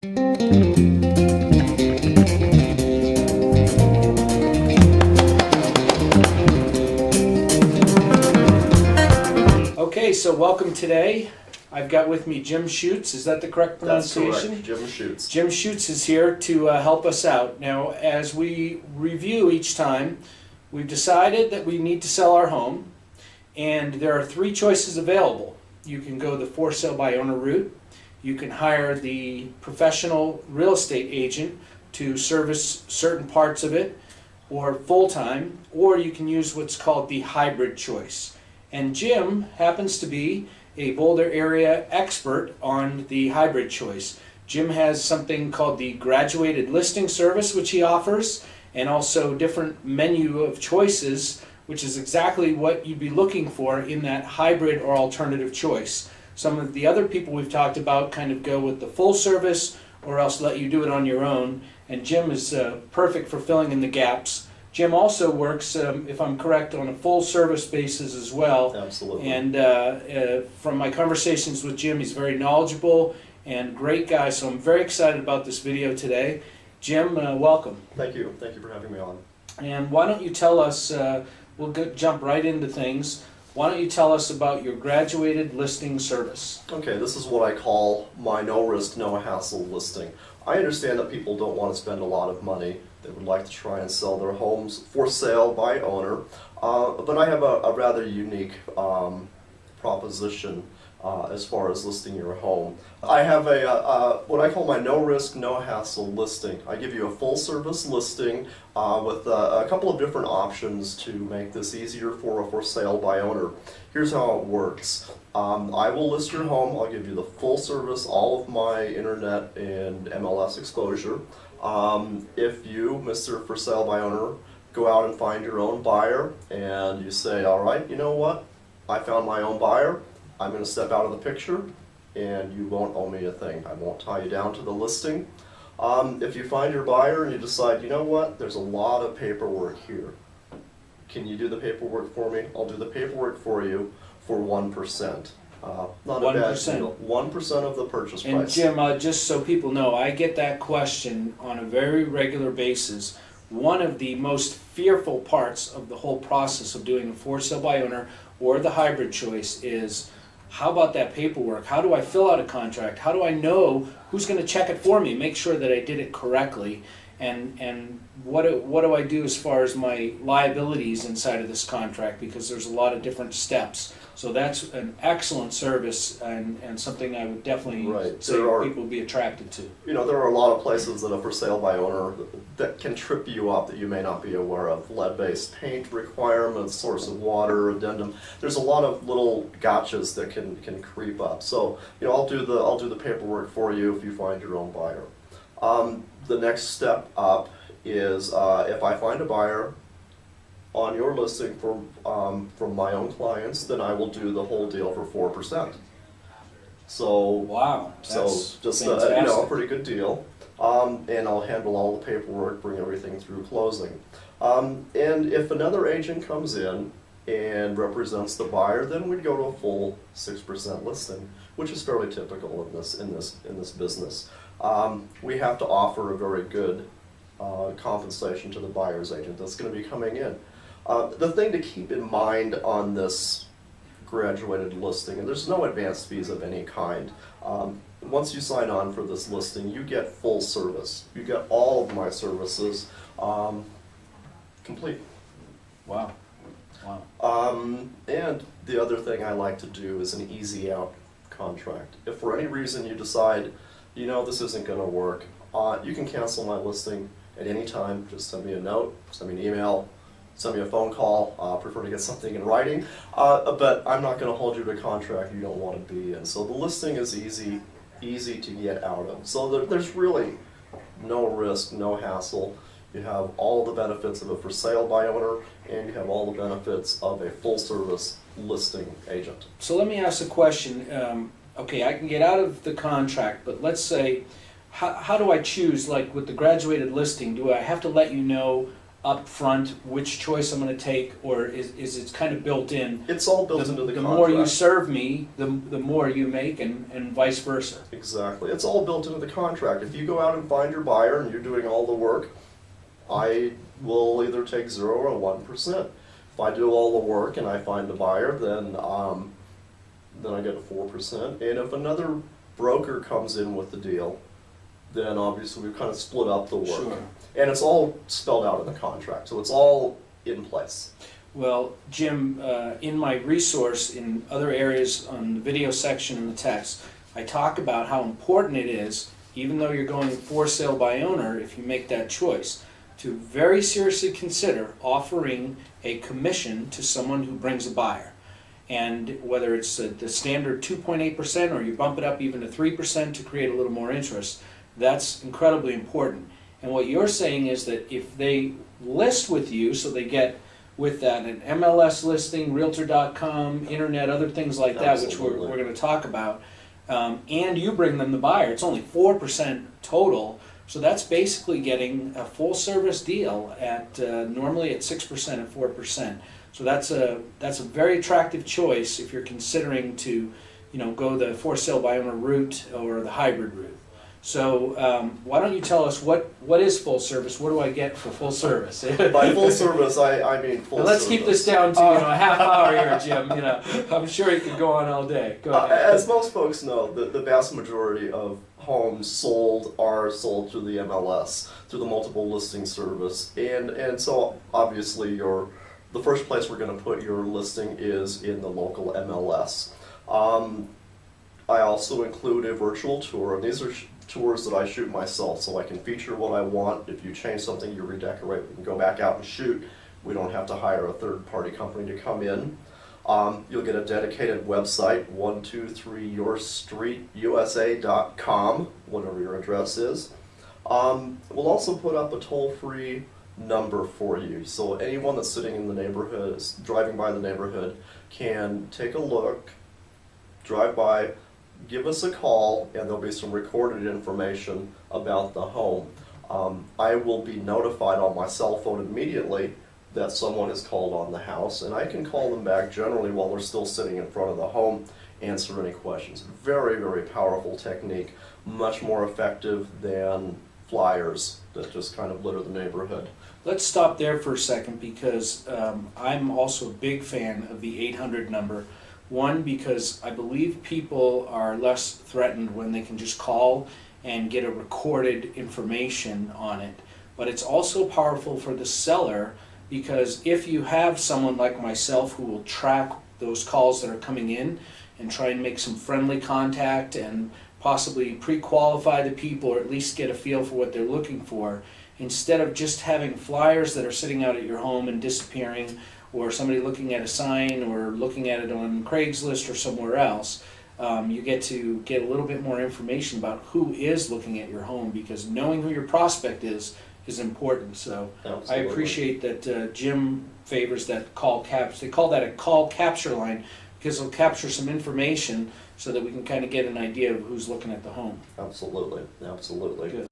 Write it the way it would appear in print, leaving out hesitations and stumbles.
Okay, so welcome today. I've got with me Jim Schutz. Is that the correct pronunciation? That's correct, Jim Schutz. Jim Schutz is here to help us out. Now, as we review each time, we've decided that we need to sell our home, and there are three choices available. You can go the for sale by owner route. You can hire the professional real estate agent to service certain parts of it, or full-time, or you can use what's called the hybrid choice. And Jim happens to be a Boulder area expert on the hybrid choice. Jim has something called the graduated listing service, which he offers, and also different menu of choices, which is exactly what you'd be looking for in that hybrid or alternative choice. Some of the other people we've talked about kind of go with the full service or else let you do it on your own, and Jim is perfect for filling in the gaps. Jim also works, if I'm correct, on a full service basis as well. Absolutely. And from my conversations with Jim, he's very knowledgeable and great guy, so I'm very excited about this video today. Jim, welcome. Thank you. Thank you for having me on. And why don't you tell us, we'll jump right into things, why don't you tell us about your graduated listing service? Okay, this is what I call my no risk, no hassle listing. I understand that people don't want to spend a lot of money. They would like to try and sell their homes for sale by owner, but I have a rather unique proposition as far as listing your home. I have what I call my no risk, no hassle listing. I give you a full service listing with a couple of different options to make this easier for a for sale by owner. Here's how it works. I will list your home. I'll give you the full service, all of my internet and MLS exposure. If you, Mr. For Sale by Owner, go out and find your own buyer and you say, all right, you know what, I found my own buyer, I'm going to step out of the picture and you won't owe me a thing. I won't tie you down to the listing. If you find your buyer and you decide, you know what, there's a lot of paperwork here. Can you do the paperwork for me? I'll do the paperwork for you for 1%. Not 1%. A bad deal. 1% of the purchase price. And Jim, just so people know, I get that question on a very regular basis. One of the most fearful parts of the whole process of doing a for sale by owner or the hybrid choice is, how about that paperwork? How do I fill out a contract? How do I know who's going to check it for me, make sure that I did it correctly? And what do I do as far as my liabilities inside of this contract, because there's a lot of different steps. So that's an excellent service and something I would definitely say people would be attracted to. You know, there are a lot of places that are for sale by owner that can trip you up that you may not be aware of. Lead-based paint requirements, source of water, addendum. There's a lot of little gotchas that can creep up. So, you know, I'll do the paperwork for you if you find your own buyer. The next step up is if I find a buyer on your listing from my own clients, then I will do the whole deal for 4%. So wow, that's just you know, a pretty good deal. And I'll handle all the paperwork, bring everything through closing. And if another agent comes in and represents the buyer, then we'd go to a full 6% listing, which is fairly typical in this business. We have to offer a very good compensation to the buyer's agent that's going to be coming in. The thing to keep in mind on this graduated listing, and there's no advance fees of any kind. Once you sign on for this listing, you get full service. You get all of my services complete. Wow. Wow. And the other thing I like to do is an easy out contract. If for any reason you decide, you know, this isn't going to work, you can cancel my listing at any time. Just send me a note, send me an email, send me a phone call. I prefer to get something in writing, but I'm not going to hold you to a contract you don't want to be in. So the listing is easy to get out of. So there's really no risk, no hassle. You have all the benefits of a for sale by owner, and you have all the benefits of a full service listing agent. So let me ask a question. Okay, I can get out of the contract, but let's say, how do I choose, like with the graduated listing, do I have to let you know up front which choice I'm going to take, or is it kind of built in? It's all built into the The contract. more you serve me, the more you make, and vice versa. Exactly. It's all built into the contract. If you go out and find your buyer and you're doing all the work, I will either take 0 or 1%. If I do all the work and I find a buyer, then I get a 4%. And if another broker comes in with the deal, then obviously we've kind of split up the work. Sure. And it's all spelled out in the contract, so it's all in place. Well, Jim, in my resource, in other areas on the video section and the text, I talk about how important it is, even though you're going for sale by owner, if you make that choice, to very seriously consider offering a commission to someone who brings a buyer. And whether it's the standard 2.8% or you bump it up even to 3% to create a little more interest, that's incredibly important. And what you're saying is that if they list with you, so they get with that an MLS listing, Realtor.com, internet, other things like that, Absolutely. which we're going to talk about, and you bring them the buyer, it's only 4% total. So that's basically getting a full service deal at normally at 6% and 4%. So that's a very attractive choice if you're considering to, go the for sale by owner route or the hybrid route. So why don't you tell us what is full service? What do I get for full service? By full service, I mean full Now let's service. keep this down to a half hour here, Jim. I'm sure you could go on all day. Go ahead. As most folks know, the vast majority of homes sold are sold through the MLS, through the multiple listing service, and so obviously the first place we're going to put your listing is in the local MLS. I also include a virtual tour, and these are tours that I shoot myself, so I can feature what I want. If you change something, you redecorate, we can go back out and shoot. We don't have to hire a third-party company to come in. You'll get a dedicated website, 123yourstreetusa.com, whatever your address is. We'll also put up a toll-free number for you, so anyone that's sitting in the neighborhood, driving by the neighborhood, can take a look, drive by, give us a call, and there'll be some recorded information about the home. I will be notified on my cell phone immediately that someone has called on the house, and I can call them back generally while they're still sitting in front of the home, answer any questions. Very, very powerful technique, much more effective than flyers that just kind of litter the neighborhood. Let's stop there for a second, because I'm also a big fan of the 800 number. One, because I believe people are less threatened when they can just call and get a recorded information on it. But it's also powerful for the seller, because if you have someone like myself who will track those calls that are coming in and try and make some friendly contact and possibly pre-qualify the people, or at least get a feel for what they're looking for, instead of just having flyers that are sitting out at your home and disappearing, or somebody looking at a sign or looking at it on Craigslist or somewhere else, you get to get a little bit more information about who is looking at your home, because knowing who your prospect is important. So Absolutely. I appreciate that Jim favors that call capture. They call that a call capture line, because it'll capture some information so that we can kind of get an idea of who's looking at the home. Absolutely, absolutely. Good.